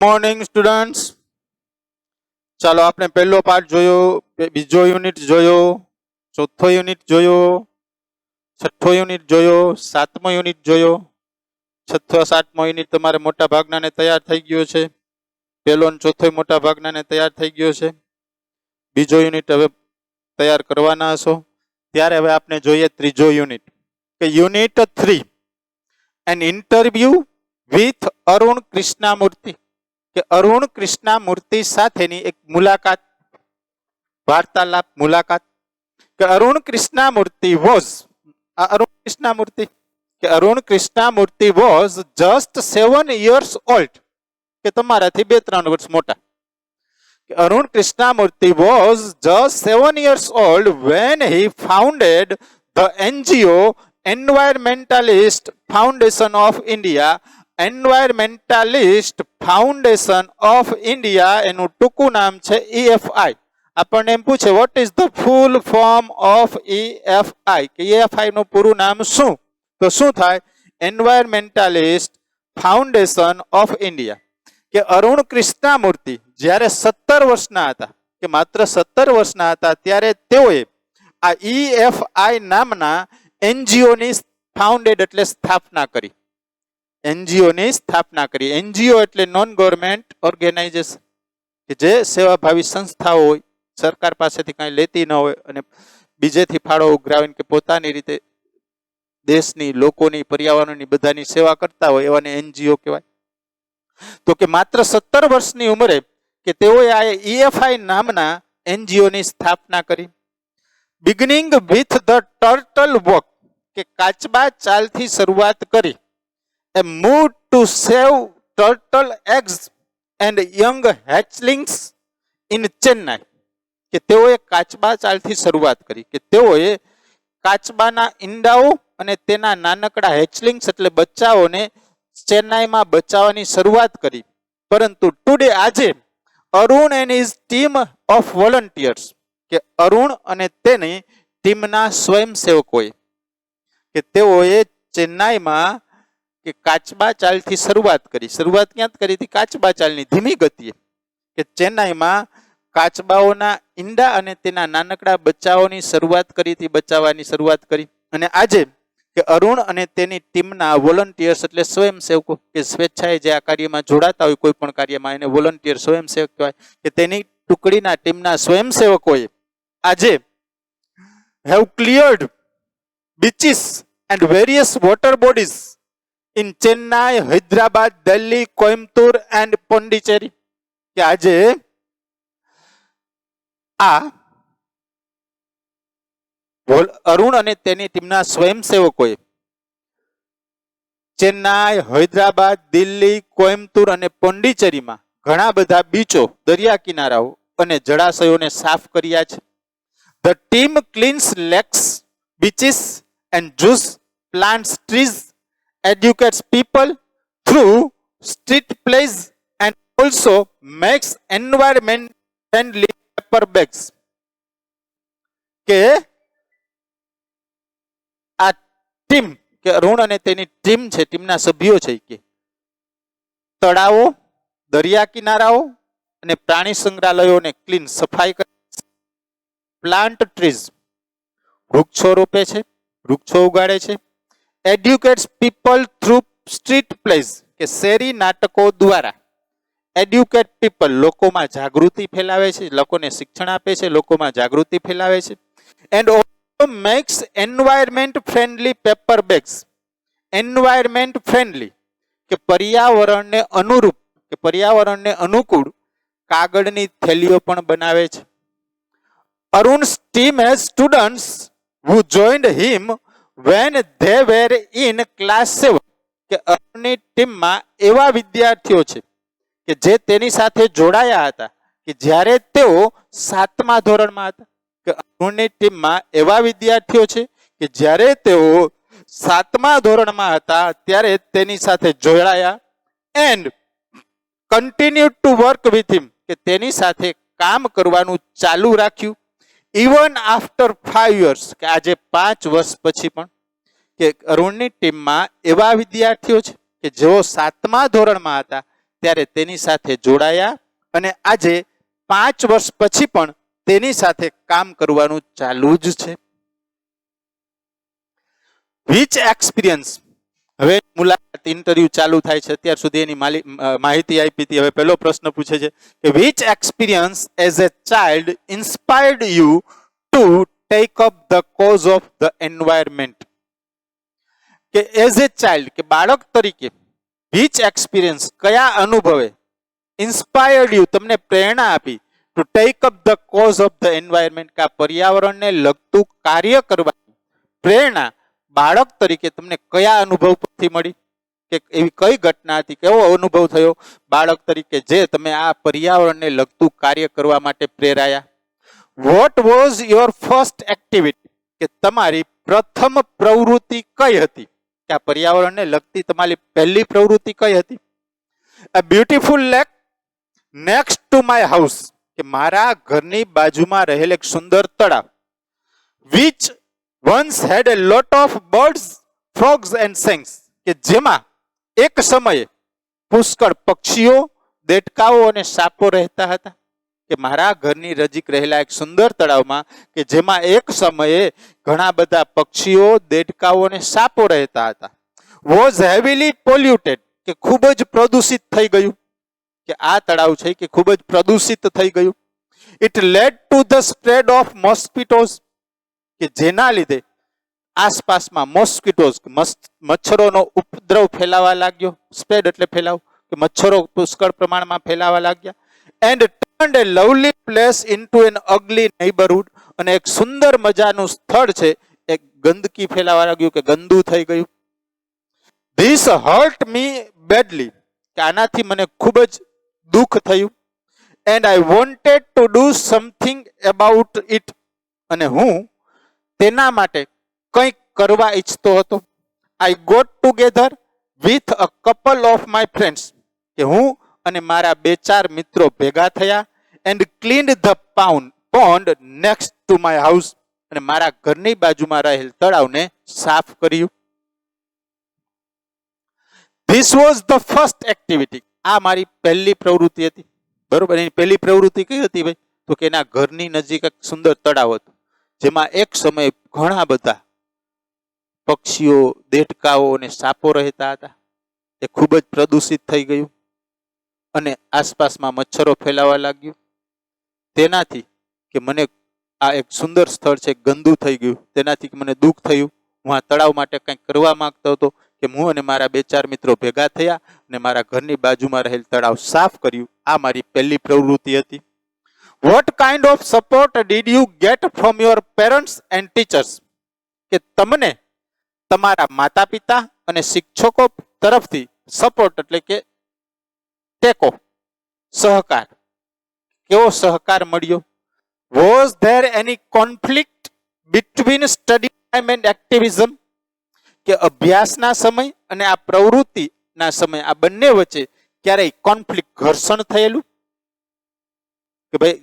Morning students, ચાલો આપણે પહેલો પાર્ટ જોયો, બીજો યુનિટ જોયો, ચોથો યુનિટ જોયો, છઠ્ઠો યુનિટ જોયો, સાતમો યુનિટ જોયો. છઠ્ઠો સાતમો યુનિટ તમારે મોટા ભાગનાને તૈયાર થઈ ગયો છે. પહેલો અને ચોથો મોટા ભાગનાને તૈયાર થઈ ગયો છે. બીજો યુનિટ હવે તૈયાર કરવાના હશો. ત્યારે હવે આપણે જોઈએ ત્રીજો યુનિટ, કે unit 3 an interview with Arun Krishnamurthy, કે અરુણ કૃષ્ણામૂર્તિ સાથેની એક મુલાકાત, વાર્તાલાપ, મુલાકાત. કે અરુણ કૃષ્ણામૂર્તિ વોઝ, અરુણ કૃષ્ણામૂર્તિ, કે Arun Krishnamurthy was just 7 years old, કે તમારાથી 2-3 વર્ષ મોટા. કે Arun Krishnamurthy was just 7 years old when he founded the NGO Environmentalist Foundation of India. Environmentalist foundation of India, એનું ટૂંકું નામ છે EFI. આપણને એમ પૂછે what is the full form of EFI, કે EFI નું પૂરું નામ શું? તો શું થાય? Environmentalist foundation of India. કે અરુણ કૃષ્ણામૂર્તિ જ્યારે 17 વર્ષના હતા, કે માત્ર 17 વર્ષના હતા, ત્યારે તેઓએ આ EFI નામના એનજીઓની ફાઉન્ડેડ એટલે સ્થાપના કરી. એનજીઓની સ્થાપના કરી. એનજીઓ એટલે નોન ગવર્મેન્ટ ઓર્ગેનાઇઝેશન, કે જે સેવાભાવી સંસ્થાઓ હોય, સરકાર પાસેથી કાંઈ લેતી ન હોય અને બીજેથી ફાળો ઉઘરાવીને કે પોતાની રીતે દેશની, લોકોની, પર્યાવરણની બધાની સેવા કરતા હોય, એવાને એનજીઓ કહેવાય. તો કે માત્ર 17 વર્ષની ઉંમરે કે તેઓએ આ EFI નામના એનજીઓની સ્થાપના કરી. Beginning with the turtle walk, કે કાચબા ચાલથી શરૂઆત કરી. A move to save turtle eggs and young hatchlings in Chennai, કે તેઓએ કાચબા ચાલથી શરૂઆત કરી, કે તેઓએ કાચબાના ઈંડાઓ અને તેના નાનકડા હેચલિંગ્સ એટલે બચ્ચાઓને ચેન્નાઈમાં બચાવવાની શરૂઆત કરી. પરંતુ ટુડે, આજે, Arun and his team of volunteers, કે અરુણ અને તેની ટીમના સ્વયંસેવકોએ, કે તેઓએ ચેન્નાઈમાં કે કાચબા ચાલથી શરૂઆત કરી. શરૂઆત ક્યાં કરી હતી? કાચબા ચાલની, ધીમી ગતિએ. કે ચેન્નાઈમાં કાચબાઓના ઈંડા અને તેના નાનકડા બચ્ચાઓની શરૂઆત કરી હતી, બચાવવાની શરૂઆત કરી. અને આજે કે અરુણ અને તેની ટીમના વોલન્ટિયર્સ એટલે સ્વયંસેવકો, કે સ્વેચ્છાએ જે આ કાર્યમાં જોડાતા હોય, કોઈ પણ કાર્યમાં, એને વોલન્ટિયર સ્વયંસેવક કહેવાય. કે તેની ટુકડીના, ટીમના સ્વયંસેવકોએ આજે have cleared beaches and various water bodies in Chennai, Hyderabad, Delhi, Coimbatore and Pondicherry. કે આજે આ અરુણ અને તેની ટીમના સ્વયંસેવકોએ ચેન્નાઈ, હૈદરાબાદ, દિલ્હી, કોઇમ્બતુર અને પોંડિચેરીમાં ઘણા બધા બીચો, દરિયા કિનારાઓ અને જળાશયોને સાફ કર્યા છે. The team cleans lakes, beaches and juice, plants trees, educates people through street plays and also makes environment friendly paper bags. કે આ ટીમ, કે અરુણ અને તેની ટીમ છે, ટીમના સભ્યો છે, કે તળાવો, દરિયા કિનારાઓ અને પ્રાણી સંગ્રહાલયોને ક્લીન, સફાઈ કરે, પ્લાન્ટ ટ્રીઝ, વૃક્ષો રોપે છે, વૃક્ષો ઉગાડે છે, એડ્યુકેટ્સ પીપલ થ્રુ સ્ટ્રીટ પ્લેઝ, કે શેરી નાટકો દ્વારા એડ્યુકેટ પીપલ, લોકોમાં જાગૃતિ ફેલાવે છે, લોકોને શિક્ષણ આપે છે, લોકોમાં જાગૃતિ ફેલાવે છે. And also makes environment friendly paper bags. Environment friendly, કે પર્યાવરણને અનુરૂપ, કે પર્યાવરણને અનુકૂળ કાગળની થેલીઓ પણ બનાવે છે. Arun's team has students who joined him when they were in class 7. કે અરુણની ટીમમાં એવા વિદ્યાર્થીઓ છે કે જે તેની સાથે જોડાયા હતા કે જ્યારે તેઓ 7મા ધોરણમાં હતા. કે અરુણની ટીમમાં એવા વિદ્યાર્થીઓ છે કે જ્યારે તેઓ 7મા ધોરણમાં હતા ત્યારે તેની સાથે જોડાયા. And continue to work with him, કે તેની સાથે કામ કરવાનું ચાલુ રાખ્યું. ઇવન આફ્ટર 5 years, કે આજે 5 વર્ષ પછી પણ. કે અરુણની ટીમમાં એવા વિદ્યાર્થીઓ છે કે જેઓ 7મા ધોરણમાં હતા ત્યારે તેની સાથે જોડાયા અને આજે 5 વર્ષ પછી પણ તેની સાથે કામ કરવાનું ચાલુ જ છે. વિચ એક્સપિરિયન્સ, હવે મુલાકાત ઇન્ટરવ્યુ ચાલુ થાય છે, અત્યાર સુધી એની માહિતી આપી હતી. હવે પહેલો પ્રશ્ન પૂછે છે કે which experience as a child inspired you to take up the cause of the environment. કે એઝ એ ચાઇલ્ડ, કે બાળક તરીકે, વિચ એક્સપિરિયન્સ, કયા અનુભવે, ઇન્સ્પાયર્ડ યુ, તમને પ્રેરણા આપી, to take up the cause of the environment, કે આ પર્યાવરણને લગતું કાર્ય કરવાની પ્રેરણા બાળક તરીકે તમને કયા અનુભવ પરથી મળી, કે એવી કઈ ઘટના હતી, કેવો અનુભવ થયો બાળક તરીકે જે તમે આ પર્યાવરણને લગતું કાર્ય કરવા માટે પ્રેરાયા. What was your first activity, કે તમારી પ્રથમ પ્રવૃત્તિ કઈ હતી, કે આ પર્યાવરણને લગતી તમારી પહેલી પ્રવૃત્તિ કઈ હતી. A beautiful lake next to my house, કે મારા ઘરની બાજુમાં રહેલ એક સુંદર તળાવ. Which once had a lot of birds, frogs and snakes, કે જેમાં એક સમયે પુષ્કળ પક્ષીઓ, દેડકાઓ અને સાપો રહેતા હતા. કે મારા ઘરની નજીક રહેલા એક સુંદર તળાવમાં કે જેમાં એક સમયે ઘણા બધા પક્ષીઓ, દેડકાઓ અને સાપો રહેતા હતા. was heavily polluted, કે ખૂબ જ પ્રદૂષિત થઈ ગયું, કે આ તળાવ છે કે ખૂબ જ પ્રદૂષિત થઈ ગયું. it led to the spread of mosquitoes, કે જેના લીધે આસપાસમાં મોસ્કિટોઝ, મચ્છરોનો ઉપદ્રવ ફેલાવા લાગ્યો. સ્પ્રેડ એટલે ફેલાવ, કે મચ્છરો પુષ્કળ પ્રમાણમાં ફેલાવા લાગ્યા. And turned a lovely place into an ugly neighborhood, અને એક સુંદર મજાનું સ્થળ છે એક ગંદકી ફેલાવા લાગ્યું, કે ગંદુ થઈ ગયું. This hurt me badly, કે આનાથી મને ખૂબ જ દુઃખ થયું. And I wanted to do something about it, અને હું તેના માટે કંઈક કરવા ઈચ્છતો હતો. I got together with a couple of my friends, કે હું અને મારા 2-4 મિત્રો ભેગા થયા. and cleaned the pond next to my house, અને મારા ઘરની બાજુમાં રહેલ તળાવને સાફ કર્યું. This was the first activity, આ મારી પહેલી પ્રવૃત્તિ હતી. બરોબર, એની પહેલી પ્રવૃત્તિ કઈ હતી ભાઈ, તો કે એના ઘરની નજીક એક સુંદર તળાવ હતું જેમાં એક સમયે ઘણા બધા પક્ષીઓ, દેડકાઓ અને સાપો રહેતા હતા. એ ખૂબ જ પ્રદૂષિત થઈ ગયું અને આસપાસમાં મચ્છરો ફેલાવા લાગ્યું. તેનાથી કે મને આ એક સુંદર સ્થળ છે ગંદુ થઈ ગયું, તેનાથી મને દુઃખ થયું. હું આ તળાવ માટે કંઈક કરવા માંગતો હતો, કે હું અને મારા 2-4 મિત્રો ભેગા થયા અને મારા ઘરની બાજુમાં રહેલ તળાવ સાફ કર્યું. આ મારી પહેલી પ્રવૃત્તિ હતી. What kind of support did you get from your parents and teachers, કે તમને તમારા માતા પિતા અને શિક્ષકો તરફથી સપોર્ટ એટલે કે ટેકો, સહકાર, કેવો સહકાર મળ્યો. Was there any conflict between study time and activism, કે અભ્યાસના સમય અને આ પ્રવૃત્તિના સમય આ બંને વચ્ચે ક્યારેય કોન્ફ્લિક્ટ, ઘર્ષણ થયેલું, કે ભાઈ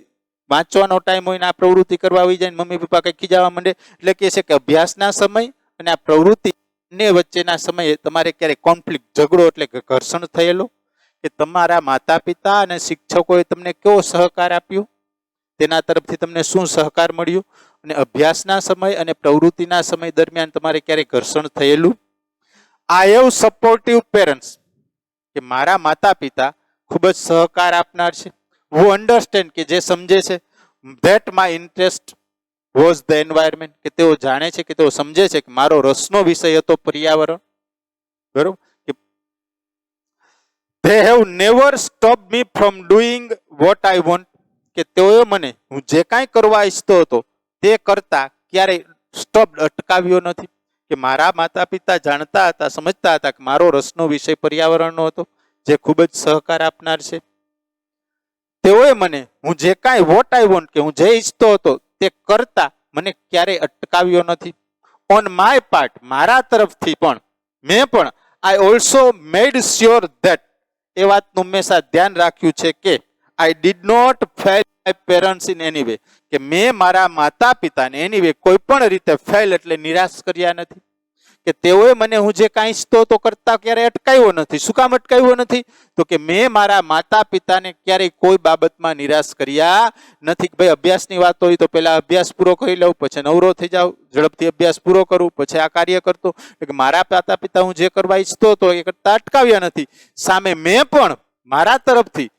વાંચવાનો ટાઈમ હોય ને આ પ્રવૃત્તિ કરવા આવી જાય, મમ્મી પપ્પા કંઈક ખીજાવા માંડે, એટલે કે છે કે અભ્યાસના સમય અને આ પ્રવૃત્તિ ને વચ્ચેના સમયે તમારે ક્યારેય કોન્ફ્લિક્ટ, ઝઘડો એટલે કે ઘર્ષણ થયેલો, કે તમારા માતા પિતા અને શિક્ષકોએ તમને કેવો સહકાર આપ્યો, તેના તરફથી તમને શું સહકાર મળ્યું, અને અભ્યાસના સમય અને પ્રવૃત્તિના સમય દરમિયાન તમારે ક્યારેય ઘર્ષણ થયેલું. આઈ હેવ સપોર્ટિવ પેરેન્ટ્સ, કે મારા માતા પિતા ખૂબ જ સહકાર આપનાર છે. who understand, કે જે સમજે છે. that my interest was the environment, કે તેઓ જાણે છે, કે તેઓ સમજે છે કે મારો રસનો વિષય હતો પર્યાવરણ. બરોબર, કે they have never stopped me from doing what I want, કે તેઓએ મને હું જે કાંઈ કરવા ઈચ્છતો હતો તે કરતા ક્યારેય અટકાવ્યો નથી. કે મારા માતા પિતા જાણતા હતા, સમજતા હતા કે મારો રસનો વિષય પર્યાવરણનો હતો, જે ખૂબ જ સહકાર આપનાર છે. તેઓએ મને હું જે કાંઈ વોટ આઈ વોન્ટ, કે હું જે ઈચ્છતો હતો તે કરતા મને ક્યારેય અટકાવ્યો નથી. ઓન માય પાર્ટ, મારા તરફથી પણ મેં પણ I also made sure that, એ વાતનું હંમેશા ધ્યાન રાખ્યું છે કે I did not fail my parents in any way, કે મેં મારા માતા પિતાને એની વે કોઈ પણ રીતે ફેલ એટલે નિરાશ કર્યા નથી. કે તેઓએ મને હું જે કાંઈ ઈચ્છતો તો કરતા ક્યારે અટકાવ્યો નથી. શું કામ અટકાવ્યો નથી? તો કે મેં મારા માતા પિતાને ક્યારેય કોઈ બાબતમાં નિરાશ કર્યા નથી. ભાઈ અભ્યાસની વાત હોય તો પહેલા અભ્યાસ પૂરો કરી લઉં, પછી નવરો થઈ જાઉં, ઝડપથી અભ્યાસ પૂરો કરું, પછી આ કાર્ય કરતો. એટલે મારા માતા પિતા હું જે કરવા ઈચ્છતો હતો એ કરતા અટકાવ્યા નથી. સામે મેં પણ મારા તરફથી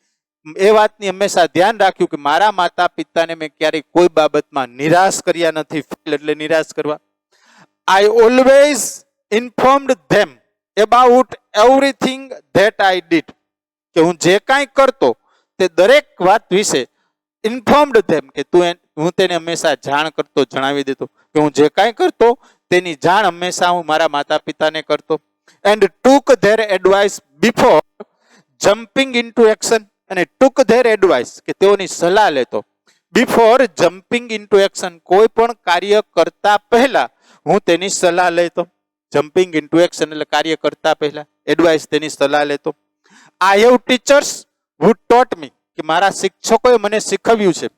એ વાતની હંમેશા ધ્યાન રાખ્યું કે મારા માતા પિતાને મેં ક્યારેય કોઈ બાબતમાં નિરાશ કર્યા નથી. ફેલ એટલે નિરાશ કરવા. I always informed them about everything that I did. કે હું જે કાંઈ કરતો તે દરેક વાત વિશે informed them કે હું તેને હંમેશા જાણ કરતો, જણાવી દેતો કે હું જે કાંઈ કરતો તેની જાણ હંમેશા હું મારા માતા પિતાને કરતો. And took their advice before jumping into action. અને took their advice કે તેઓની સલાહ લેતો before jumping into action. કોઈ પણ કાર્ય કરતા પહેલા હું તેની સલાહ લેતો. જમ્પિંગ ઇન્ટુ એક્શન એટલે કાર્ય કરતા પહેલા એડવાઇસ તેની સલાહ લેતો. આઈ હેવ ટીચર્સ હુ ટોટ મી કે મારા શિક્ષકોએ મને શીખવ્યું છે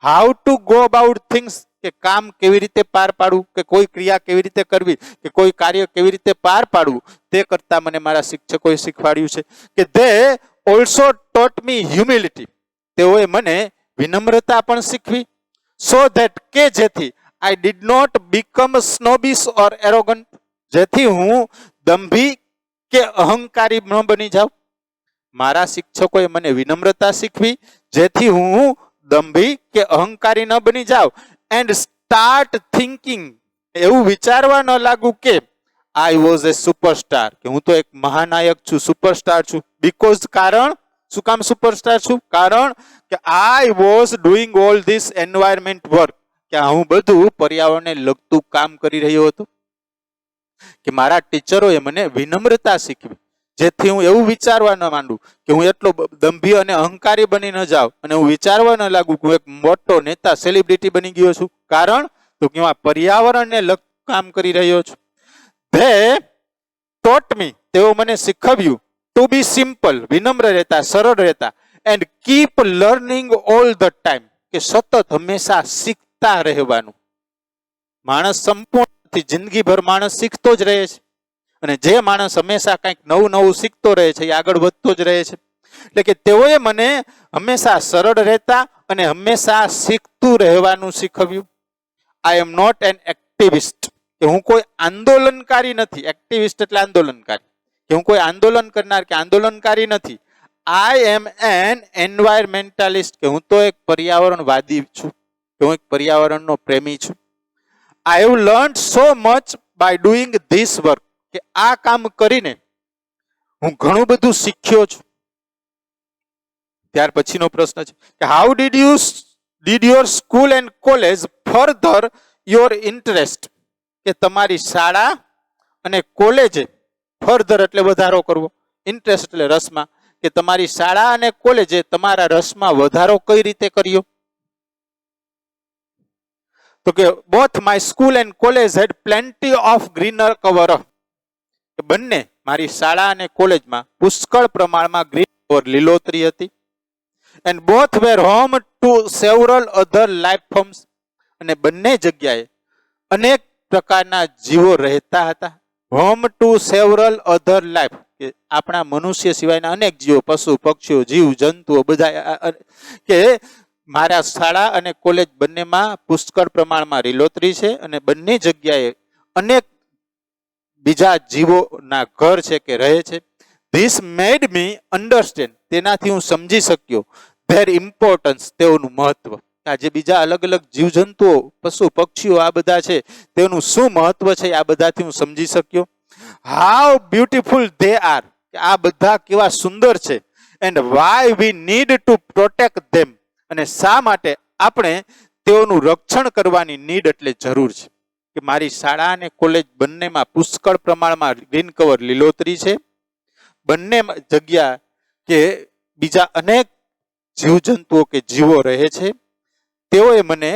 how to go about things કે કામ કેવી રીતે પાર પાડવું, કે કોઈ ક્રિયા કેવી રીતે કરવી, કે કોઈ કાર્ય કેવી રીતે પાર પાડવું તે કરતા મને મારા શિક્ષકોએ શીખવાડ્યું છે. કે દે ઓલ્સો ટોટ મી હ્યુમિલિટી. તેઓએ મને વિનમ્રતા પણ શીખવી. સો ધેટ કે જેથી I did not become snobbish or arrogant. જેથી હું દંભી કે અહંકારી ન બની જાઉં. મારા શિક્ષકોએ મને વિનમ્રતા શીખવી જેથી હું દંભી કે અહંકારી ન બની જાઉં. એન્ડ સ્ટાર્ટ થિંકિંગ એવું વિચારવા ન લાગુ કે આઈ વોઝ એ સુપરસ્ટાર કે હું તો એક મહાનાયક છું, સુપરસ્ટાર છું. બીકોઝ કારણ શું કામ સુપરસ્ટાર છું? કારણ કે I was doing all this environment work કે હું બધું પર્યાવરણને લગતું કામ કરી રહ્યો હતો. કે મારા ટીચરોએ મને વિનમ્રતા શીખવી જેથી હું એવું વિચારવા ન માંડું કે હું એટલો દંભી અને અહંકારી બની ન જાઉં અને હું વિચારવા ન લાગુ કે હું એક મોટો નેતા સેલિબ્રિટી બની ગયો છું. કારણ તો કે હું આ પર્યાવરણને લગતું કામ કરી રહ્યો છું. ધે ટોટ મી તેઓ મને શીખવ્યું ટુ બી સિમ્પલ વિનમ્ર રહેતા, સરળ રહેતા. And keep learning all the time કે સતત હંમેશા શીખતા રહેવાનું. માણસ સંપૂર્ણ જિંદગીભર માણસ શીખતો જ રહે છે અને જે માણસ હંમેશા કંઈક નવું નવું શીખતો રહે છે એ આગળ વધતો જ રહે છે. એટલે કે તેઓએ મને હંમેશા સરળ રહેતા અને હંમેશા શીખતું રહેવાનું શીખવ્યું. આઈ એમ નોટ એન એક્ટિવિસ્ટ કે હું કોઈ આંદોલનકારી નથી. એક્ટિવિસ્ટ એટલે આંદોલનકારી. કે હું કોઈ આંદોલન કરનાર કે આંદોલનકારી નથી. આઈ એમ એન એન્વાયરમેન્ટાલિસ્ટ કે હું તો એક પર્યાવરણવાદી છું, કે હું એક પર્યાવરણનો પ્રેમી છું. I have learned so much by doing this work કે આ કામ કરીને હું ઘણું બધું શીખ્યો છું. ત્યાર પછીનો પ્રશ્ન છે કે how did your school and college further your interest કે તમારી શાળા અને કોલેજે ફર્ધર એટલે વધારો કરવો, ઇન્ટરેસ્ટ એટલે રસમાં, કે તમારી શાળા અને કોલેજે તમારા રસમાં વધારો કઈ રીતે કર્યો? તો કે both my school and college had plenty of greener cover. બંને મારી શાળા અને કોલેજમાં પુષ્કળ પ્રમાણમાં ગ્રીન કવર લીલોતરી હતી. And both were home to several other life forms અને બંને જગ્યાએ અનેક પ્રકારના જીવો રહેતા હતા. Home to several other life કે આપણા મનુષ્ય સિવાયના અનેક જીવો, પશુ પક્ષીઓ, જીવ જંતુઓ બધા. કે મારા શાળા અને કોલેજ બંનેમાં પુષ્કળ પ્રમાણમાં લીલોતરી છે અને બંને જગ્યાએ અનેક બીજા જીવોના ઘર છે કે રહે છે. ધીસ મેડ મી અન્ડરસ્ટેન્ડ તેનાથી હું સમજી શક્યો ધેર ઇમ્પોર્ટન્સ તેઓનું મહત્વ. આ જે બીજા અલગ અલગ જીવજંતુઓ, પશુ પક્ષીઓ આ બધા છે તેનું શું મહત્વ છે આ બધાથી હું સમજી શક્યો. How beautiful they R K આ બધા કેવા સુંદર છે. And why we need to protect them અને શા માટે આપણે તેઓનું રક્ષણ કરવાની નીડ એટલે જરૂર છે. કે મારી શાળા અને કોલેજ બંનેમાં પુષ્કળ પ્રમાણમાં ગ્રીન કવર લીલોતરી છે. બંને જગ્યા કે બીજા અનેક જીવજંતુઓ કે જીવો રહે છે. તેઓએ મને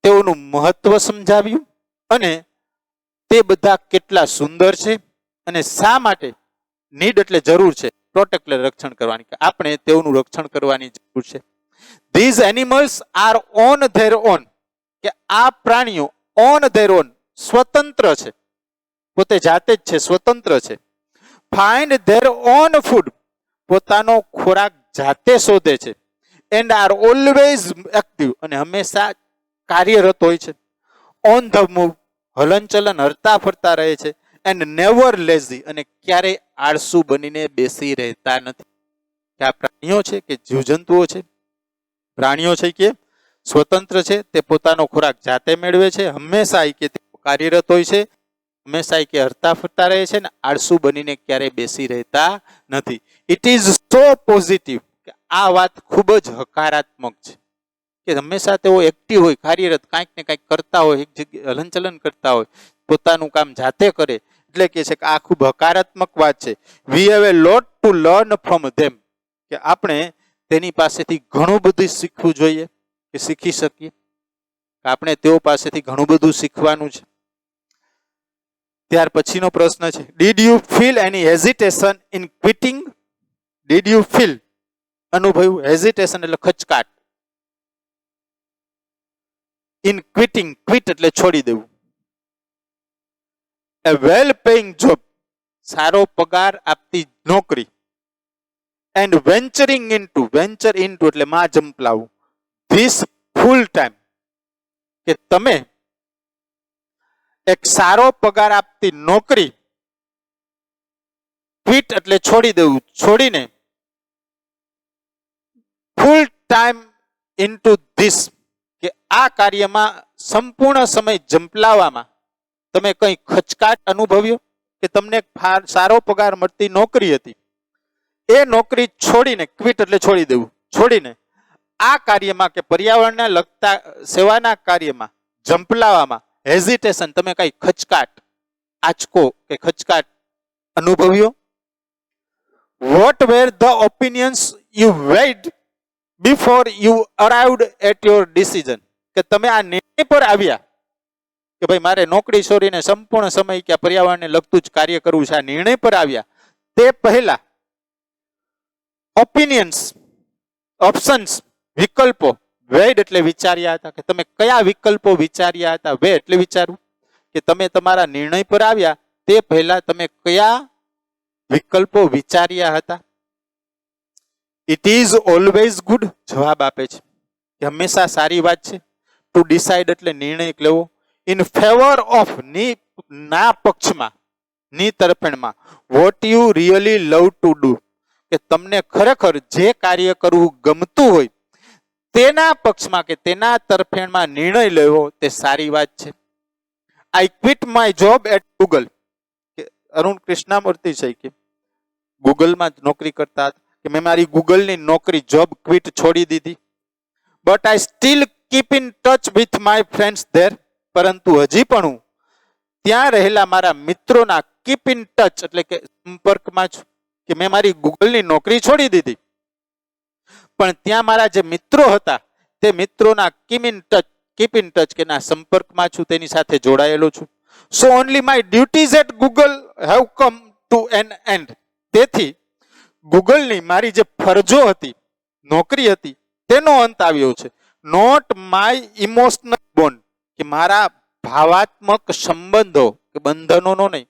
તેઓનું મહત્વ સમજાવ્યું અને તે બધા કેટલા સુંદર છે અને શા માટે નીડ એટલે જરૂર છે, પ્રોટેક્ટ એટલે રક્ષણ કરવાની, કે આપણે તેઓનું રક્ષણ કરવાની જરૂર છે. These animals are on their own કે આ પ્રાણીઓ ઓન ધેર ઓન સ્વતંત્ર છે, પોતે જાતે જ છે, સ્વતંત્ર છે. ફાઇન્ડ ધેર ઓન ફૂડ, પોતાનો ખોરાક જાતે શોધે છે. એન્ડ આર ઓલવેઝ એક્ટિવ, અને હંમેશા કાર્યરત હોય છે. ઓન ધ મૂવ, હલનચલન હરતા ફરતા રહે છે. એન્ડ નેવર લેઝી, અને ક્યારેય આળસુ બનીને બેસી રહેતા નથી. કે આ પ્રાણીઓ છે કે જીવજંતુઓ છે? પ્રાણીઓ છે કે સ્વતંત્ર છે, તે પોતાનો ખોરાક જાતે મેળવે છે, હંમેશા કે કાર્યરત હોય છે, હંમેશા કે હરતા ફરતા રહે છે, ને આળસુ બનીને ક્યારેય બેસી રહેતા નથી. ઇટ ઇઝ સો પોઝિટિવ, કે આ વાત ખૂબ જ હકારાત્મક છે કે હંમેશા તેઓ એક્ટિવ હોય, કાર્યરત, કાંઈક ને કાંઈક કરતા હોય, એક જગ્યાએ હલનચલન કરતા હોય, પોતાનું કામ જાતે કરે. એટલે કે છે કે આ ખૂબ હકારાત્મક વાત છે. We have a lot to learn from them, કે આપણે તેની પાસેથી ઘણું બધું શીખવું જોઈએ, કે શીખી શકીએ. આપણે તેઓ પાસેથી ઘણું બધું શીખવાનું છે. ત્યાર પછીનો પ્રશ્ન છે, did you feel any hesitation in ક્વિટિંગ? Did you feel, અનુભવ્યું, હેઝિટેશન એટલે ખચકાટ, ઇન ક્વિટિંગ, ક્વિટ એટલે છોડી દેવું. એ વેલ પેઇંગ જોબ, સારો પગાર આપતી નોકરી. એન્ડ વેન્ચરિંગ ઇનટુ, વેન્ચર ઇનટુ એટલે માં જંપલાવું. ધીસ ફૂલ ટાઈમ, કે તમે એક સારો પગાર આપતી નોકરી, ક્વિટ એટલે છોડી દેવું, છોડીને ફૂલ ટાઈમ ઇનટુ ધીસ, કે આ કાર્યમાં સંપૂર્ણ સમય જંપલાવવામાં તમે કંઈ ખચકાટ અનુભવ્યો? કે તમને સારો પગાર મળતી નોકરી હતી, એ નોકરી છોડીને, ક્વિટ એટલે છોડી દેવું, છોડીને આ કાર્યમાં કે પર્યાવરણને લગતા સેવાના કાર્યમાં જંપલાવવામાં હેઝિટેશન, તમે કઈ ખચકાટ, આંચકો કે ખચકાટ અનુભવ્યો? What were the opinions you weighed before you arrived at your decision, કે તમે આ નિર્ણય પર આવ્યા કે ભાઈ મારે નોકરી છોડીને સંપૂર્ણ સમય કે પર્યાવરણને લગતું જ કાર્ય કરવું છે, આ નિર્ણય પર આવ્યા તે પહેલા ઓપિનિયન્સ, ઓપ્શન્સ, વિકલ્પો, વેઇડ એટલે વિચાર્યા હતા, કે તમે કયા વિકલ્પો વિચાર્યા હતા? વે એટલે વિચારવું, કે તમે તમારા નિર્ણય પર આવ્યા તે પહેલા તમે કયા વિકલ્પો વિચાર્યા હતા? ઇટ ઇઝ ઓલવેઝ ગુડ, જવાબ આપે છે કે હંમેશા સારી વાત છે. ટુ ડિસાઇડ એટલે નિર્ણય લેવો. ઇન ફેવર ઓફ, ની ના પક્ષમાં, ની તરફેણમાં. What you really love to do, કે તમને ખરેખર જે કાર્ય કરવું ગમતું હોય તેના પક્ષમાં કે તેના તરફેણમાં નિર્ણય લેવો, તે સારી વાત છે. I quit my job at Google, કે અરુણ કૃષ્ણામૂર્તિ છે કે ગૂગલમાં નોકરી કરતા હતા, કે મેં મારી ગૂગલની નોકરી, જોબ ક્વિટ છોડી દીધી. But I still keep in touch with my friends there, પરંતુ હજી પણ હું ત્યાં રહેલા મારા મિત્રોના, કીપ ઇન ટચ એટલે કે સંપર્કમાં છું, કે મેં મારી ગૂગલની નોકરી છોડી દીધી પણ ત્યાં મારા જે મિત્રો હતા તે મિત્રોના કીપ ઇન ટચ કે ના સંપર્કમાં છું, તેની સાથે જોડાયેલો છું. So only my duties at Google have come to an end, તેથી ગૂગલની મારી જે ફરજો હતી, નોકરી હતી, તેનો અંત આવ્યો છે. નોટ માય ઇમોશનલ બોન્ડ, કે મારા ભાવાત્મક સંબંધો કે બંધનોનો નહીં,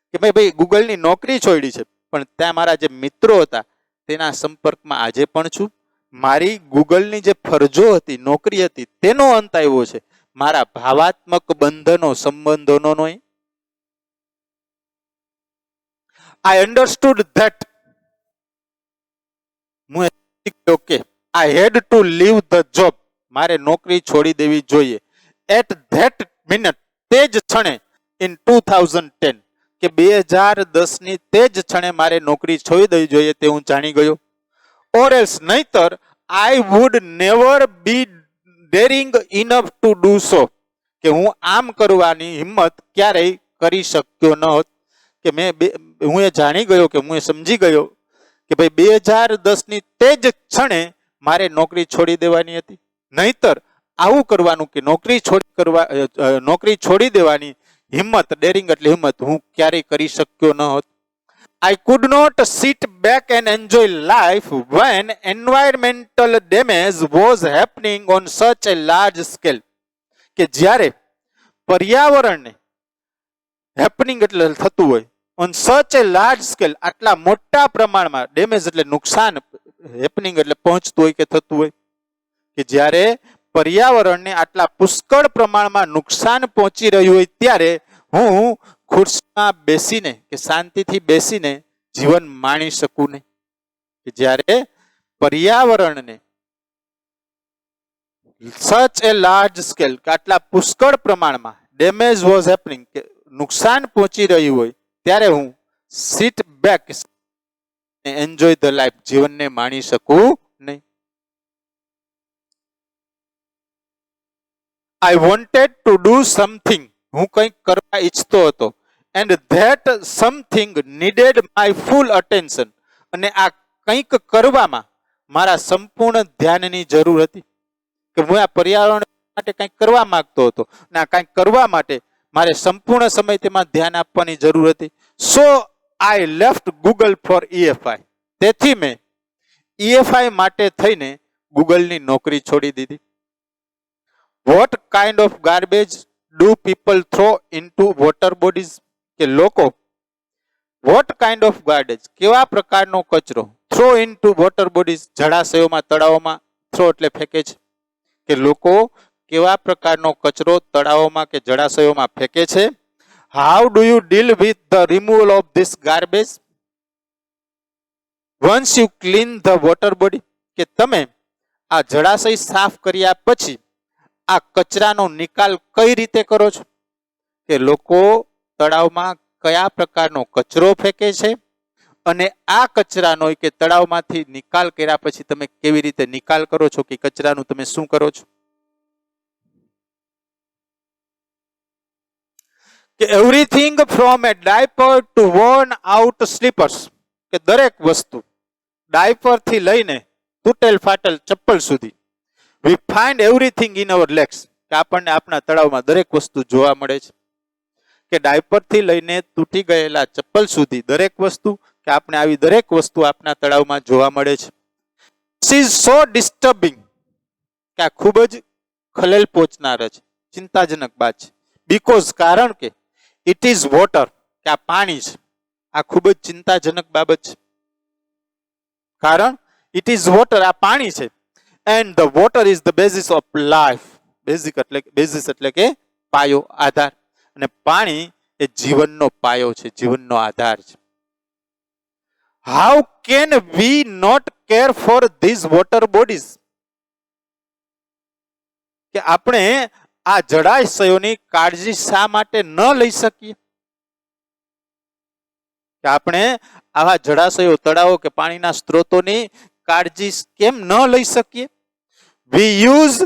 કે ભાઈ ગૂગલની નોકરી છોડી છે પણ ત્યાં મારા જે મિત્રો હતા તેના સંપર્કમાં આજે પણ છું. મારી ગૂગલની જે ફરજો હતી, નોકરી હતી, તેનો અંત આવ્યો છે, મારા ભાવાત્મક બંધનો, સંબંધોનો નહીં. I understood that, okay, I had to leave the job, મારે નોકરી છોડી દેવી જોઈએ. એટ ધેટ મિનિટ, તે જ ક્ષણે, ઇન 2010, કે 2010 ની તે જ ક્ષણે મારે નોકરી છોડી દેવી જોઈએ, તે હું જાણી ગયો. ઓર એલ્સ, નહીતર I would never be daring enough to do સો, કે હું આમ કરવાની હિંમત ક્યારેય કરી શક્યો ન હોત. કે હું એ જાણી ગયો, કે હું એ સમજી ગયો કે ભાઈ 2010 ની તે જ ક્ષણે મારે નોકરી છોડી દેવાની હતી, નહીતર આવું કરવાનું કે નોકરી છોડી દેવાની હિંમત, ડેરિંગ એટલે હિંમત, હું ક્યારેય કરી શક્યો ન હોત. I could not sit back and enjoy life when environmental damage was happening on such a large scale, કે જ્યારે પર્યાવરણને હેપનિંગ એટલે થતું હોય, ઓન સચ એ લાર્જ સ્કેલ, આટલા મોટા પ્રમાણમાં, ડેમેજ એટલે નુકસાન, હેપનિંગ એટલે પહોંચતું હોય કે થતું હોય, કે જ્યારે પર્યાવરણને આટલા પુષ્કળ પ્રમાણમાં નુકસાન પહોંચી રહ્યું હોય ત્યારે હું ખુરશીમાં બેસીને કે શાંતિથી બેસીને જીવન માણી શકું નહીં. કે જ્યારે પર્યાવરણને સચ એ લાર્જ સ્કેલ, કે આટલા પુષ્કળ પ્રમાણમાં ડેમેજ વોઝ હેપનિંગ, કે નુકસાન પહોંચી રહ્યું હોય ત્યારે હું seat back enjoy the life, જીવનને માણી શકું નહીં. I wanted to do something, હું કંઈક કરવા ઈચ્છતો હતો, and that something needed my full attention, અને આ કંઈક કરવામાં મારા સંપૂર્ણ ધ્યાનની જરૂર હતી. કે હું આ પર્યાવરણ માટે કંઈક કરવા માંગતો હતો, અને આ કંઈક કરવા માટે મારે સંપૂર્ણ સમય તેમાં ધ્યાન આપવાની જરૂર હતી. So I left Google for EFI, તેથી મેં EFI માટે થઈને ગૂગલની નોકરી છોડી દીધી. What kind of garbage do people throw into water bodies, કે લોકો વોટ કાઇન્ડ ઓફ ગાર્બેજ, કેવા પ્રકારનો કચરો, થ્રો ઇનટુ વોટર બોડીઝ, જળાશયોમાં, તળાવોમાં, થ્રો એટલે ફેંકે છે, કે લોકો કેવા પ્રકારનો કચરો તળાવોમાં કે જળાશયોમાં ફેંકે છે. How do you deal with the removal of this garbage once you clean the water body, કે તમે આ જળાશય સાફ કર્યા પછી આ કચરાનો નિકાલ કઈ રીતે કરો છો, કે લોકો તળાવમાં કયા પ્રકારનો કચરો ફેંકે છે, અને આ કચરાનો કે તળાવમાંથી નિકાલ કર્યા પછી તમે કેવી રીતે નિકાલ કરો છો, કે કચરાનું તમે શું કરો છો. કે everything from a diaper to worn out slippers, કે દરેક વસ્તુ, ડાયપર થી લઈને તૂટેલ ફાટેલ ચપ્પલ સુધી, we find everything in our lakes, કે આપણને આપણા તળાવમાં દરેક વસ્તુ જોવા મળે છે. કે ડાયપર થી લઈને તૂટી ગયેલા ચપ્પલ સુધી દરેક વસ્તુ, કે આપણે આવી દરેક વસ્તુ આપણા તળાવમાં જોવા મળે છે. ધીસ ઇઝ સો ડિસ્ટર્બિંગ, કે આ ખૂબ જ ખલેલ પહોંચનાર છે, ચિંતાજનક વાત છે. બીકોઝ, કારણ કે ઇટ ઇઝ વોટર, કે આ પાણી છે, આ ખૂબ જ ચિંતાજનક બાબત છે. કારણ ઇટ ઇઝ વોટર, આ પાણી છે, and the water is the basis of life, basis એટલે કે પાયો, આધાર, અને પાણી એ જીવનનો પાયો છે, જીવનનો આધાર છે. How can we not care for these water bodies, કે આપણે આ જળાશયોની કાળજી શા માટે ન લઈ શકીએ, કે આપણે આવા જળાશયો, તળાવો કે પાણીના સ્ત્રોતોની કાળજી કેમ ન લઈ શકીએ. We use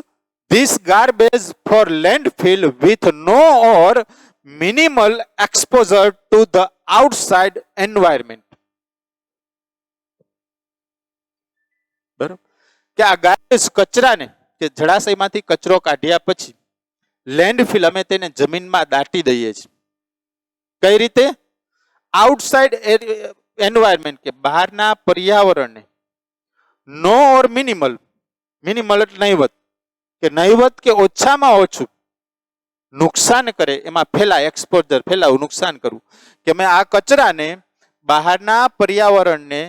this garbage for landfill with no or minimal exposure to the outside environment. બરાબર, કે આ ગાર્બેજ કચરાને, કે જળાશયમાંથી કચરો કાઢ્યા પછી લેન્ડફિલ, અમે તેને જમીનમાં દાટી દઈએ છીએ. કઈ રીતે? આઉટસાઇડ એન્વાયરમેન્ટ, કે બહારના પર્યાવરણને, નો ઓર મિનિમલ, મિનિમલ એટલે નહીવત, કે નહીવત કે ઓછામાં ઓછું નુકસાન કરે, એમાં ફેલાય, એક્સપોઝર, ફેલાવું, નુકસાન કરવું, કે અમે આ કચરાને બહારના પર્યાવરણને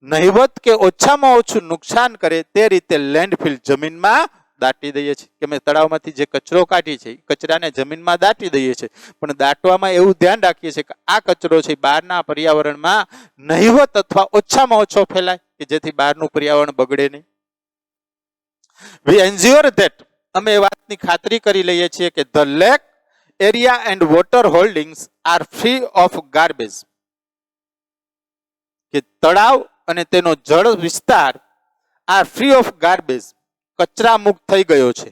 નહીવત કે ઓછામાં ઓછું નુકસાન કરે તે રીતે લેન્ડફિલ, જમીનમાં દાટી દઈએ છીએ. કે અમે તળાવમાંથી જે કચરો કાઢીએ છીએ કચરાને જમીનમાં દાટી દઈએ છીએ, પણ દાટવામાં એવું ધ્યાન રાખીએ છીએ કે આ કચરો છે બહારના પર્યાવરણમાં નહીવત અથવા ઓછામાં ઓછો ફેલાય, કે જેથી બહારનું પર્યાવરણ બગડે નહીં. વી એન્શ્યોર ધેટ, અમે એ વાતની ખાતરી કરી લઈએ છીએ કે the lake area and water holdings R free of garbage, કે તળાવ અને તેનો જળ વિસ્તાર આર ફ્રી ઓફ ગાર્બેજ, કચરા મુક્ત થઈ ગયો છે.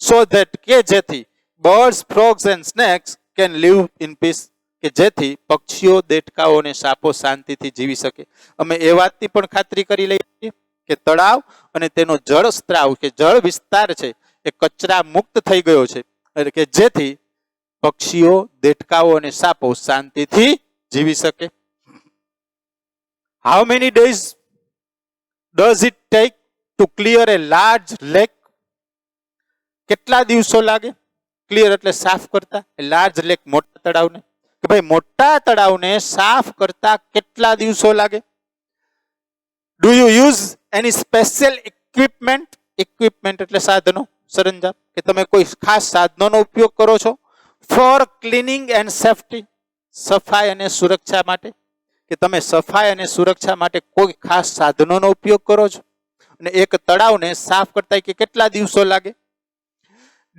સો ધેટ, કે જેથી birds, frogs and snakes can live in peace, કે જેથી પક્ષીઓ, દેડકાઓ અને સાપો શાંતિથી જીવી શકે. અમે એ વાતની પણ ખાતરી કરી લઈએ છીએ કે તળાવ અને તેનો જળ સ્ત્રાવ, કે જળ વિસ્તાર છે એ કચરા મુક્ત થઈ ગયો છે, કે જેથી પક્ષીઓ, દેડકાઓ અને સાપો શાંતિથી જીવી શકે. How many days does it take to clear a large lake, કેટલા દિવસો લાગે, ક્લિયર એટલે સાફ કરતા, લાર્જ લેક મોટા તળાવને, કે ભાઈ મોટા તળાવને સાફ કરતા કેટલા દિવસો લાગે? Do you use any special equipment? Equipment એટલે સાધનો, સરંજામ, કે તમે કોઈ ખાસ સાધનોનો ઉપયોગ કરો છો ફોર ક્લીનિંગ એન્ડ સેફટી, સફાઈ અને સુરક્ષા માટે, કે તમે સફાઈ અને સુરક્ષા માટે કોઈ ખાસ સાધનોનો ઉપયોગ કરો છો? અને એક તળાવને સાફ કરતા કે કેટલા દિવસો લાગે?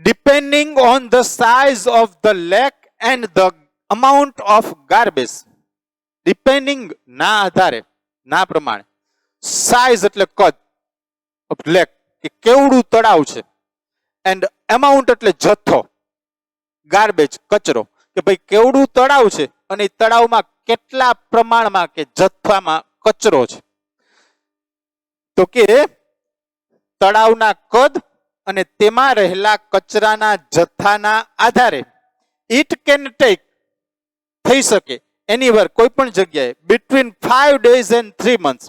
Depending on the size of the lake and the amount of garbage. Depending ના આધારે, ના પ્રમાણે, સાઇઝ એટલે કદ ઓફ લેક કે કેવડું તળાવ છે, એન્ડ અમાઉન્ટ એટલે જથ્થો, ગાર્બેજ કચરો કે ભાઈ કેવડું તળાવ છે અને તળાવમાં કેટલા પ્રમાણમાં કે જથ્થામાં કચરો છે. તો કે તળાવના કદ અને તેમાં રહેલા કચરાના જથ્થાના આધારે ઇટ કેન ટેક, થઈ શકે, એનીવર કોઈ પણ જગ્યાએ, બિટવીન 5 days and 3 months,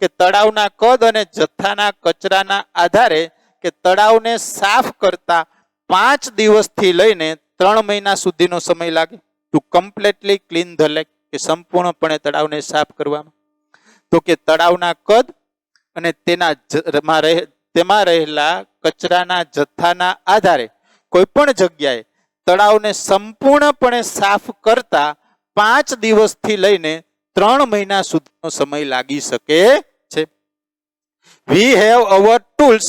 કે તળાવના કદ અને જથ્થાના કચરાના આધારે કે તળાવને સાફ કરતા 5 દિવસથી લઈને 3 મહિના સુધીનો સમય લાગે two completely clean the lake, કે સંપૂર્ણપણે તળાવને સાફ કરવામાં. તો કે તળાવના કદ અને તેમાં રહેલા કચરાના જથ્થાના આધારે કોઈ પણ જગ્યાએ તળાવને સંપૂર્ણપણે સાફ કરતા 5 દિવસથી લઈને 3 મહિના સુધીનો સમય લાગી શકે છે. We have our tools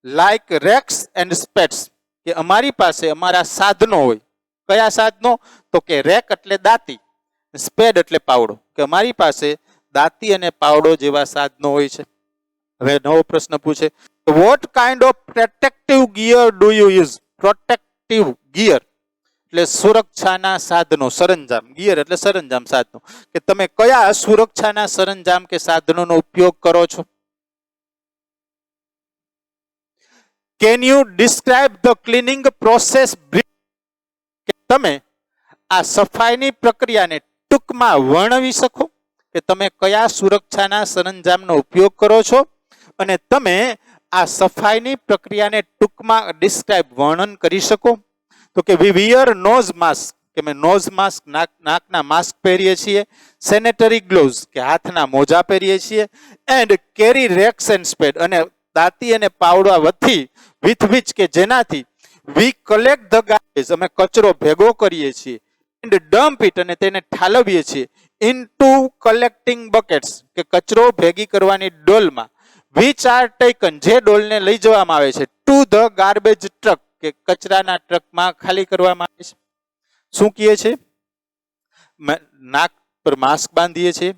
like rakes and spades, કે અમારી પાસે અમારા સાધનો હોય. કયા સાધનો? તો કે રેક એટલે દાંતી, સ્પેડ એટલે પાવડો, કે અમારી પાસે દાંતી અને પાવડો જેવા સાધનો હોય છે. હવે નવો પ્રશ્ન પૂછે, what kind of protective gear do you use? Protective gear એટલે સુરક્ષાના સાધનો, સરંજામ. ગિયર એટલે સરંજામ, સાધનો, કે તમે કયા સુરક્ષાના સરંજામ કે સાધનોનો ઉપયોગ કરો છો? Can you describe the cleaning process brief? કે તમે આ સફાઈની પ્રક્રિયાને ટૂંકમાં વર્ણવી શકો, કે તમે કયા સુરક્ષાના સરંજામનો ઉપયોગ કરો છો અને તમે આ સફાઈની પ્રક્રિયાને ટૂંકમાં ડિસ્ક્રાઇબ, વર્ણન કરી શકો? તો કે વી વિયર નોઝ માસ્ક, કે અમે નોઝ માસ્ક, નાકના માસ્ક પહેરીએ છીએ, સેનેટરી ગ્લોવ્સ કે હાથના મોજા પહેરીએ છીએ, and carry rakes and spade, અને દાંતી અને પાવડા વિથ વિચ કે જેનાથી વી કલેક્ટ ધ ગાર્બેજ, અમે કચરો ભેગો કરીએ છીએ, એન્ડ ડમ્પ ઇટ, અને તેને ઠાલવીએ છીએ, ઇનટુ કલેક્ટિંગ બકેટ્સ, કે કચરો ભેગી કરવાની ડોલમાં, વિચ આર ટેકન, જે ડોલને લઈ જવામાં આવે છે, ટુ ધ ગાર્બેજ ટ્રક, કે કચરાના ટ્રકમાં ખાલી કરવામાં આવે છે. શું કહે છે? નાક પર માસ્ક બાંધીએ છીએ,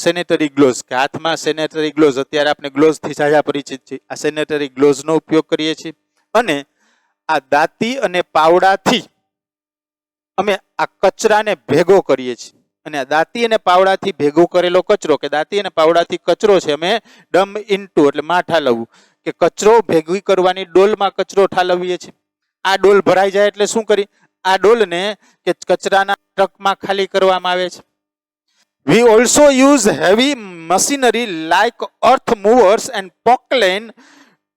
સેનેટરી ગ્લોવ્સ, કે હાથમાં સેનેટરી ગ્લોવ્સ, અત્યારે આપણે ગ્લોવ્સ થી સાજા પરિચિત છીએ, આ સેનેટરી ગ્લોવ્સ નો ઉપયોગ કરીએ છીએ, અને આ દાંતી અને પાવડાથી અમે આ કચરાને ભેગો કરીએ છીએ, અને આ દાંતી અને પાવડાથી ભેગો કરેલો કચરો, કે દાંતી અને પાવડાથી કચરો છે, અમે ડમ્પ ઇનટુ એટલે માં ઠાલવવું, કે કચરો ભેગી કરવાની ડોલમાં કચરો ઠાલવીએ છીએ. આ ડોલ ભરાઈ જાય એટલે શું કરી? આ ડોલને કે કચરાના ટ્રકમાં ખાલી કરવામાં આવે છે. We also use heavy machinery like earth movers and pockline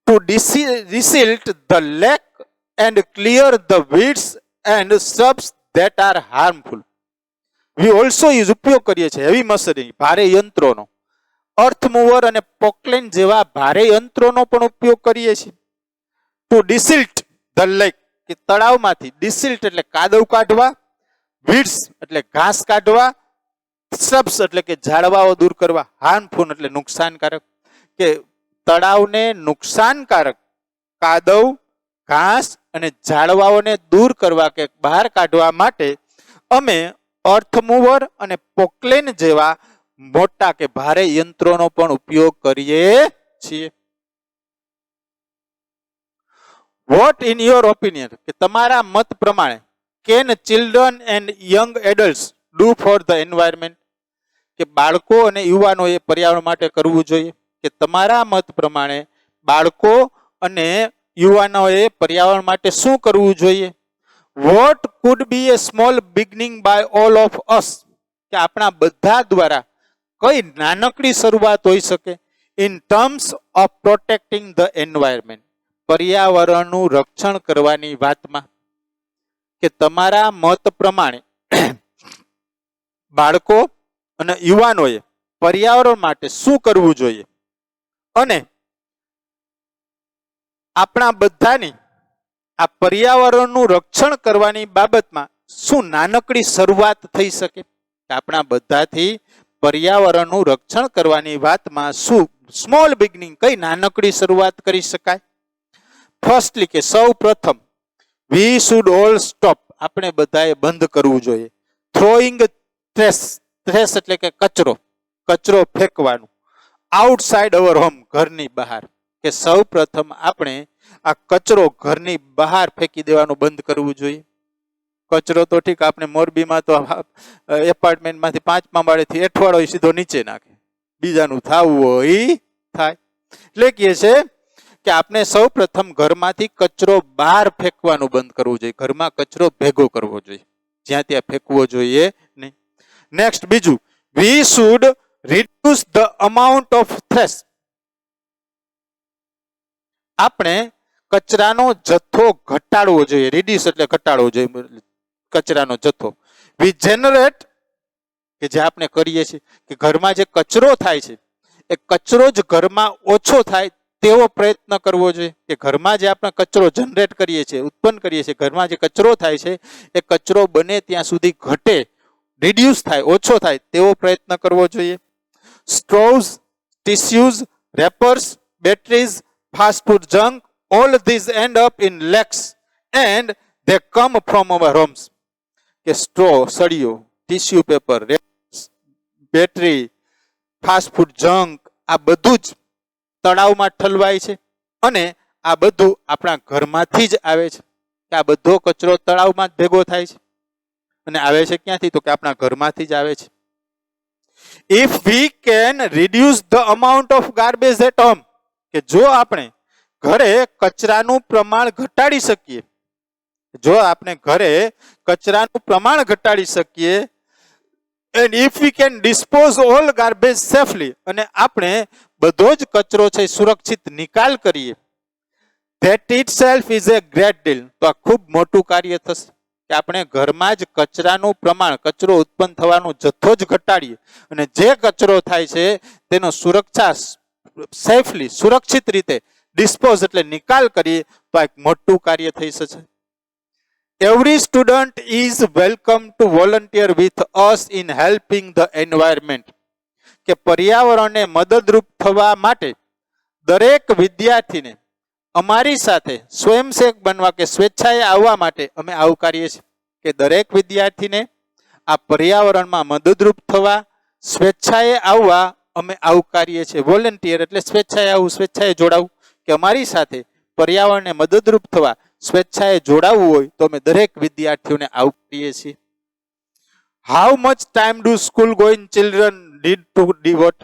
to desilt the lake and clear the weeds and shrubs that are harmful. We also use, ઉપયોગ કરીએ છીએ, હેવી મશીનરી, ભારે યંત્રોનો, અર્થ મૂવર અને પોકલાઇન જેવા ભારે યંત્રોનો પણ ઉપયોગ કરીએ છીએ. ટુ ડિસિલ્ટ ધ લેક, કે તળાવમાંથી, ડિસિલ્ટ એટલે કાદવ કાઢવા, વીડ્સ એટલે ઘાસ કાઢવા, સ્રબ્સ એટલે કે ઝાડવાઓ દૂર કરવા, હાર્મફુલ એટલે નુકસાનકારક, કે તળાવને નુકસાનકારક કાદવ, ઘાસ અને ઝાડવાઓને દૂર કરવા કે બહાર કાઢવા માટે અમે અર્થ મૂવર અને પોકલેન જેવા મોટા કે ભારે યંત્રોનો પણ ઉપયોગ કરીએ છીએ. વોટ ઇન યોર ઓપિનિયન, કે તમારા મત પ્રમાણે, can children and young adults do for the environment, કે બાળકો અને યુવાનોએ પર્યાવરણ માટે કરવું જોઈએ? કે તમારા મત પ્રમાણે બાળકો અને યુવાનોએ પર્યાવરણ માટે શું કરવું જોઈએ? What could be a small beginning by all of us, કે આપણા બધા દ્વારા કઈ નાનકડી શરૂઆત હોઈ શકે in terms of protecting the environment, પર્યાવરણનું રક્ષણ કરવાની વાતમાં? કે તમારા મત પ્રમાણે બાળકો અને યુવાનોએ પર્યાવરણ માટે શું કરવું જોઈએ અને આપણા બધાની આ પર્યાવરણનું રક્ષણ કરવાની બાબતમાં શું નાનકડી શરૂઆત થઈ શકે? આપણા બધાથી પર્યાવરણનું રક્ષણ કરવાની વાતમાં શું સ્મોલ બિગનિંગ, કઈ નાનકડી શરૂઆત કરી શકાય? ફર્સ્ટલી કે સૌ પ્રથમ વી શુડ ઓલ સ્ટોપ, આપણે બધાએ બંધ કરવું જોઈએ થ્રોઈંગ ટ્રેશ એટલે કે કચરો ફેંકવાનું આઉટસાઇડ અવર હોમ, ઘરની બહાર. કે સૌ પ્રથમ આપણે આ કચરો ઘરની બહાર ફેંકી દેવાનું બંધ કરવું જોઈએ. કચરો તો ઠીક, આપણે મોરબીમાં તો એપાર્ટમેન્ટમાંથી 5મા માળેથી એઠવાડો સીધો નીચે નાખે, બીજાનું થાવું હોય થાય. એટલે કહે છે કે આપણે સૌ પ્રથમ ઘરમાંથી કચરો બહાર ફેંકવાનું બંધ કરવું જોઈએ, ઘરમાં કચરો ભેગો કરવો જોઈએ, જ્યાં ત્યાં ફેંકવો જોઈએ નહીં. નેક્સ્ટ બીજું, we should reduce the amount of trash, આપણે કચરાનો જથ્થો ઘટાડવો જોઈએ. રિડ્યુસ એટલે ઘટાડવો જોઈએ કચરાનો જથ્થો. વી જેનરેટ, કે જે આપણે કરીએ છીએ કે ઘરમાં જે કચરો થાય છે એ કચરો જ ઘરમાં ઓછો થાય તેવો પ્રયત્ન કરવો જોઈએ. કે ઘરમાં જે આપણે કચરો જનરેટ કરીએ છીએ, ઉત્પન્ન કરીએ છીએ, ઘરમાં જે કચરો થાય છે એ કચરો બને ત્યાં સુધી ઘટે, રિડ્યુસ થાય, ઓછો થાય તેવો પ્રયત્ન કરવો જોઈએ. Straws, tissues, wrappers, batteries, fast food junk, all these end up in lakes and they come from our homes. કે સ્ટ્રો, સળિયો, tissue paper, battery, fast food junk, આ બધું જ તળાવમાં ઠલવાય છે અને આ બધું આપણા ઘરમાંથી જ આવે છે. આ બધો કચરો તળાવમાં જ ભેગો થાય છે અને આવે છે ક્યાંથી? તો કે આપણા ઘરમાંથી જ આવે છે. If we can reduce the amount of garbage at home, કે જો આપણે ઘરે કચરાનું પ્રમાણ ઘટાડી શકીએ, જો આપણે ઘરે કચરાનું પ્રમાણ ઘટાડી શકીએ, and if we can dispose all garbage safely, અને આપણે બધો જ કચરો છે સુરક્ષિત નિકાલ કરીએ, that itself is a great deal, તો આ ખૂબ મોટું કાર્ય થશે. કે આપણે ઘરમાં જ કચરાનું પ્રમાણ, કચરો ઉત્પન્ન થવાનો જથ્થો જ ઘટાડીએ અને જે કચરો થાય છે તેનો સેફલી, સુરક્ષિત રીતે ડિસ્પોઝ એટલે નિકાલ કરીએ તો એક મોટું કાર્ય થઈ શકે. Every student is welcome to volunteer with us in helping the environment, કે પર્યાવરણને મદદરૂપ થવા માટે દરેક વિદ્યાર્થીને અમારી સાથે સ્વયંસેવક બનવા કે સ્વેચ્છાએ આવવા માટે અમે આવકારીએ છીએ. કે દરેક વિદ્યાર્થીને આ પર્યાવરણમાં મદદરૂપ થવા, સ્વેચ્છાએ આવવા અમે આવકારીએ છીએ. વોલન્ટિયર એટલે સ્વેચ્છાએ આવવું, સ્વેચ્છાએ જોડાવું. કે અમારી સાથે પર્યાવરણને મદદરૂપ થવા સ્વેચ્છાએ જોડાવવું હોય તો અમે દરેક વિદ્યાર્થીઓને આવકારીએ છીએ. How much time do school going children need to devote,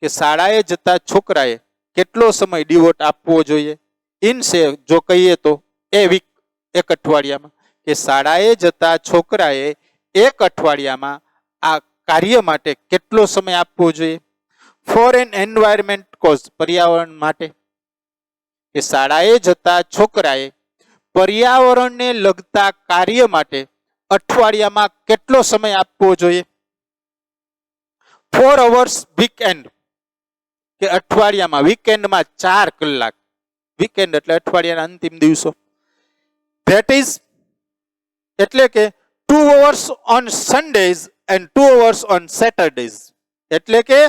કે શાળાએ જતા છોકરાએ કેટલો સમય ડિવોટ આપવો જોઈએ? ઇન સે, જો કહીએ તો એ વીક, એક અઠવાડિયામાં. કે શાળાએ જતા છોકરાએ એક અઠવાડિયામાં આ કાર્ય માટે કેટલો સમય આપવો જોઈએ? ફોર એન એન્વાયરમેન્ટ કોઝ, પર્યાવરણ માટે. કે શાળાએ જતા છોકરાએ પર્યાવરણને લગતા કાર્ય માટે અઠવાડિયામાં કેટલો સમય આપવો જોઈએ? 4 hours વીકેન્ડ, કે અઠવાડિયામાં, વીકેન્ડમાં 4 કલાક. વીકેન્ડ એટલે અઠવાડિયાના અંતિમ દિવસો. ધેટ ઇઝ એટલે કે 2 hours on Sundays and 2 hours on Saturdays, એટલે કે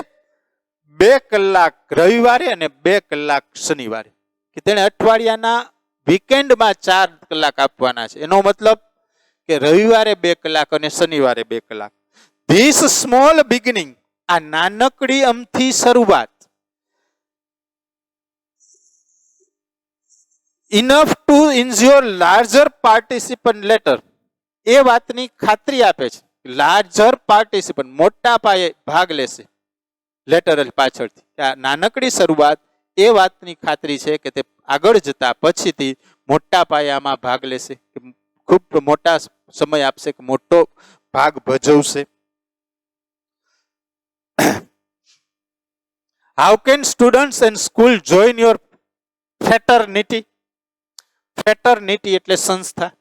2 કલાક રવિવારે અને 2 કલાક શનિવારે. કે તેણે અઠવાડિયાના વીકેન્ડમાં 4 કલાક આપવાના છે. એનો મતલબ કે રવિવારે 2 કલાક અને શનિવારે 2 કલાક. ધીસ સ્મોલ બિગિનિંગ, આ નાનકડી અમથી શરૂઆત, enough to ensure larger participant later, એ વાતની ખાતરી આપે છે લાર્જર પાર્ટિસિપન્ટ, મોટા પાયે ભાગ લેશે. લેટરલ પાછળથી આ નાનકડી શરૂઆત એ વાતની ખાતરી છે કે તે આગળ જતા પછીથી મોટા પાયામાં ભાગ લેશે, ખૂબ મોટા સમય આપશે, કે મોટો ભાગ ભજવશે. How can students and school join your fraternity? Fraternity એટલે સંસ્થા.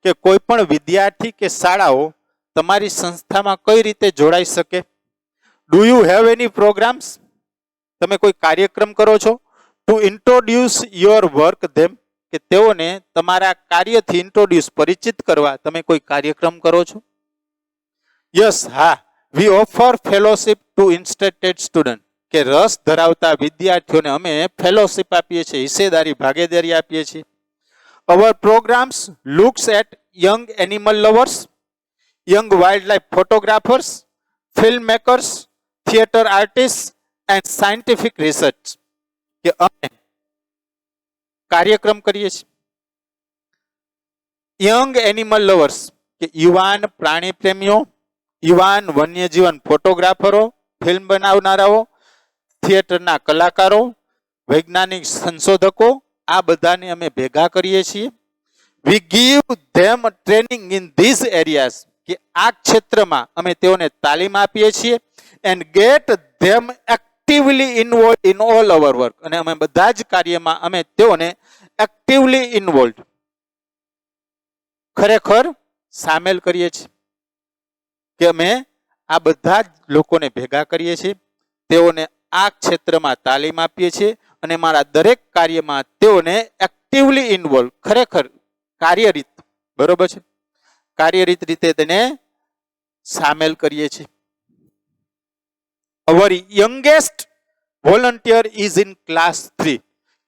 કે કોઈ પણ વિદ્યાર્થી કે શાળાઓ તમારી સંસ્થામાં કઈ રીતે જોડાઈ શકે? Do you have any programs? તમે કોઈ કાર્યક્રમ કરો છો? To introduce your work them, કે તેઓને તમારા કાર્યથી ઇન્ટ્રોડ્યુસ પરિચિત કરવા તમે કોઈ કાર્યક્રમ કરો છો? યસ, હા, we offer fellowship to interested student, કે રસ ધરાવતા વિદ્યાર્થીઓને અમે ફેલોશિપ આપીએ છીએ, હિસ્સેદારી ભાગીદારી આપીએ છીએ. Our programs looks at young animal lovers, young wild life photographers, film makers, theatre artist and scientific research, કે અમે કાર્યક્રમ કરીએ છીએ. યંગ એનિમલ લવર્સ, કે યુવાન પ્રાણી પ્રેમીઓ, યુવાન વન્યજીવન ફોટોગ્રાફરો, ફિલ્મ બનાવનારાઓ, થિયેટરના કલાકારો, વૈજ્ઞાનિક સંશોધકો, આ બધાને અમે ભેગા કરીએ છીએ. We give them training in this areas, કે આ ક્ષેત્રમાં અમે તેઓને તાલીમ આપીએ છીએ. And gate them actively involve in all hour work, અને અમે બધા જ કાર્યમાં અમે તેઓને એક્ટિવલી ઇન્વોલ્વ, ખરેખર સામેલ કરીએ છીએ. કે અમે આ બધા જ લોકોને ભેગા કરીએ છીએ, તેઓને આ ક્ષેત્રમાં તાલીમ આપીએ છીએ અને મારા દરેક કાર્યમાં તેઓને એક્ટિવલી ઇન્વોલ્વ, ખરેખર કાર્યરીત, બરોબર છે, કાર્યરીત રીતે તેને સામેલ કરીએ છીએ. Our youngest volunteer is in class 3,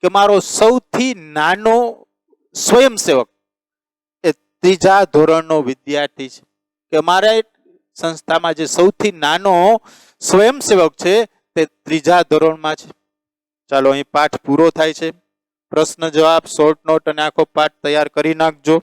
કે મારો સૌથી નાનો સ્વયંસેવક એ 3જા ધોરણનો વિદ્યાર્થી છે, કે અમારા સંસ્થામાં જે સૌથી નાનો સ્વયંસેવક છે તે 3જા ધોરણમાં છે. ચાલો, અહીં પાઠ પૂરો થાય છે. પ્રશ્ન જવાબ, શોર્ટ નોટ અને આખો પાઠ તૈયાર કરી નાખજો.